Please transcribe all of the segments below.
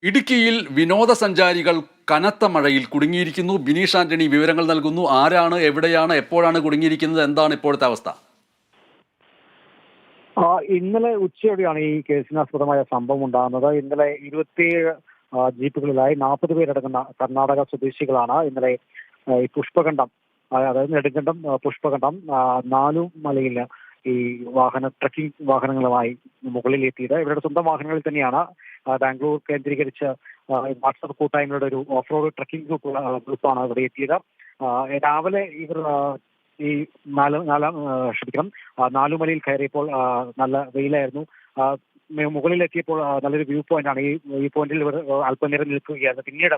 ഇടുക്കിയിൽ വിനോദസഞ്ചാരികൾ കനത്ത മഴയിൽ കുടുങ്ങിയിരിക്കുന്നു. ബിനീഷ് ആന്റണി വിവരങ്ങൾ നൽകുന്നു. ആരാണ്, എവിടെയാണ്, എപ്പോഴാണ് കുടുങ്ങിയിരിക്കുന്നത്, എന്താണ് ഇപ്പോഴത്തെ അവസ്ഥ? ഇന്നലെ ഉച്ചയോടെയാണ് ഈ കേസിനാസ്പദമായ സംഭവം ഉണ്ടാകുന്നത്. ഇന്നലെ 27 ജീപ്പുകളിലായി 40 പേരടങ്ങുന്ന കർണാടക സ്വദേശികളാണ് ഇന്നലെ ഈ പുഷ്പകണ്ഠം, അതായത് നെടുങ്കണ്ടം പുഷ്പകണ്ഠം നാലുമലയിൽ ഈ ട്രക്കിംഗ് വാഹനങ്ങളുമായി മുകളിലെത്തിയത്. ഇവരുടെ സ്വന്തം വാഹനങ്ങളിൽ തന്നെയാണ് ബാംഗ്ലൂർ കേന്ദ്രീകരിച്ച് വാട്സപ്പ് കൂട്ടായ്മയുടെ ഒരു ഓഫ് റോഡ് ട്രക്കിംഗ് ഗ്രൂപ്പാണ് ഇവിടെ എത്തിയത്. രാവിലെ ഇവർ ഈ നാലുമലയിൽ കയറിയപ്പോൾ നല്ല വെയിലായിരുന്നു. മുകളിലെത്തിയപ്പോൾ നല്ലൊരു വ്യൂ പോയിന്റ് ആണ്. ഈ പോയിന്റിൽ ഇവർ അല്പനേരം നിൽക്കുകയായിരുന്നു. പിന്നീട്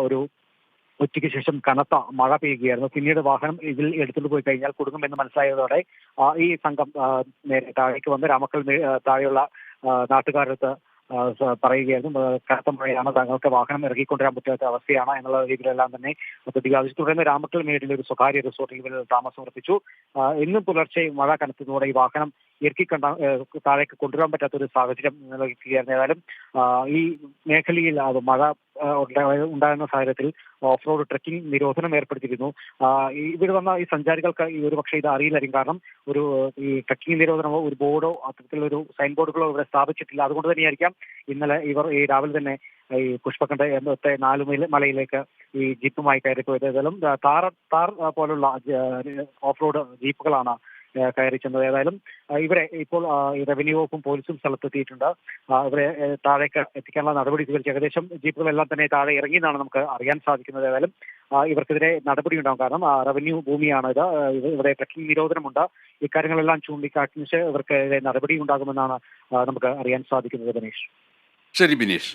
ഒരു ഉച്ചയ്ക്ക് ശേഷം കനത്ത മഴ പെയ്യുകയായിരുന്നു. പിന്നീട് വാഹനം ഇതിൽ എടുത്തുകൊണ്ട് പോയി കഴിഞ്ഞാൽ കുടുങ്ങുമെന്ന് മനസ്സിലായതോടെ ഈ സംഘം നേരെ താഴേക്ക് വന്ന് രാമക്കൽ താഴെയുള്ള നാട്ടുകാരടുത്ത് പറയുകയായിരുന്നു, കനത്ത മഴയാണ്, താങ്കൾക്ക് വാഹനം ഇറങ്ങിക്കൊണ്ടുവരാൻ പറ്റാത്ത അവസ്ഥയാണ് എന്നുള്ള രീതിയിലെല്ലാം തന്നെ പ്രതിപാദിച്ചു. തുടർന്ന് രാമക്കൽ മേടിലെ ഒരു സ്വകാര്യ റിസോർട്ടിൽ ഇവർ താമസം ഉറപ്പിച്ചു. ഇന്നും പുലർച്ചെ മഴ കനത്തതോടെ ഈ വാഹനം താഴേക്ക് കൊണ്ടുവരാൻ പറ്റാത്ത ഒരു സാഹചര്യം നിലനിൽക്കുകയായിരുന്നു. ഏതായാലും ഈ മേഖലയിൽ മഴ ഉണ്ടാകുന്ന സാഹചര്യത്തിൽ ഓഫ് റോഡ് ട്രക്കിംഗ് നിരോധനം ഏർപ്പെടുത്തിയിരുന്നു. ഇവിടെ വന്ന ഈ സഞ്ചാരികൾക്ക് ഒരു പക്ഷേ ഇത് അറിയില്ലായിരിക്കും. കാരണം ഈ ട്രക്കിംഗ് നിരോധനമോ ഒരു ബോർഡോ അത്തരത്തിലൊരു സൈൻ ബോർഡുകളോ ഇവിടെ സ്ഥാപിച്ചിട്ടില്ല. അതുകൊണ്ട് തന്നെയായിരിക്കാം ഇന്നലെ ഇവർ ഈ രാവിലെ തന്നെ ഈ പുഷ്പകണ്ഠ എന്നത്തെ നാലുമലയിലേക്ക് ഈ ജീപ്പുമായി കയറിപ്പോയത്. ഏതായാലും താർ പോലുള്ള ഓഫ് റോഡ് ജീപ്പുകളാണ് കയറി ചെന്നത്. ഏതായാലും ഇവരെ ഇപ്പോൾ റവന്യൂ വകുപ്പും പോലീസും സ്ഥലത്തെത്തിയിട്ടുണ്ട്. ഇവരെ താഴേക്ക് എത്തിക്കാനുള്ള നടപടി സ്വീകരിച്ചു. ഏകദേശം ജീപ്പുകളെല്ലാം തന്നെ താഴെ ഇറങ്ങിയെന്നാണ് നമുക്ക് അറിയാൻ സാധിക്കുന്നത്. ഏതായാലും ഇവർക്കെതിരെ നടപടി ഉണ്ടാകും. കാരണം റവന്യൂ ഭൂമിയാണ് ഇത്. ഇവിടെ ട്രക്കിംഗ് നിരോധനമുണ്ട്. ഇക്കാര്യങ്ങളെല്ലാം ചൂണ്ടിക്കാട്ടിച്ച് ഇവർക്കെതിരെ നടപടി ഉണ്ടാകുമെന്നാണ് നമുക്ക് അറിയാൻ സാധിക്കുന്നത്. ബിനീഷ്. ശരി ബിനീഷ്.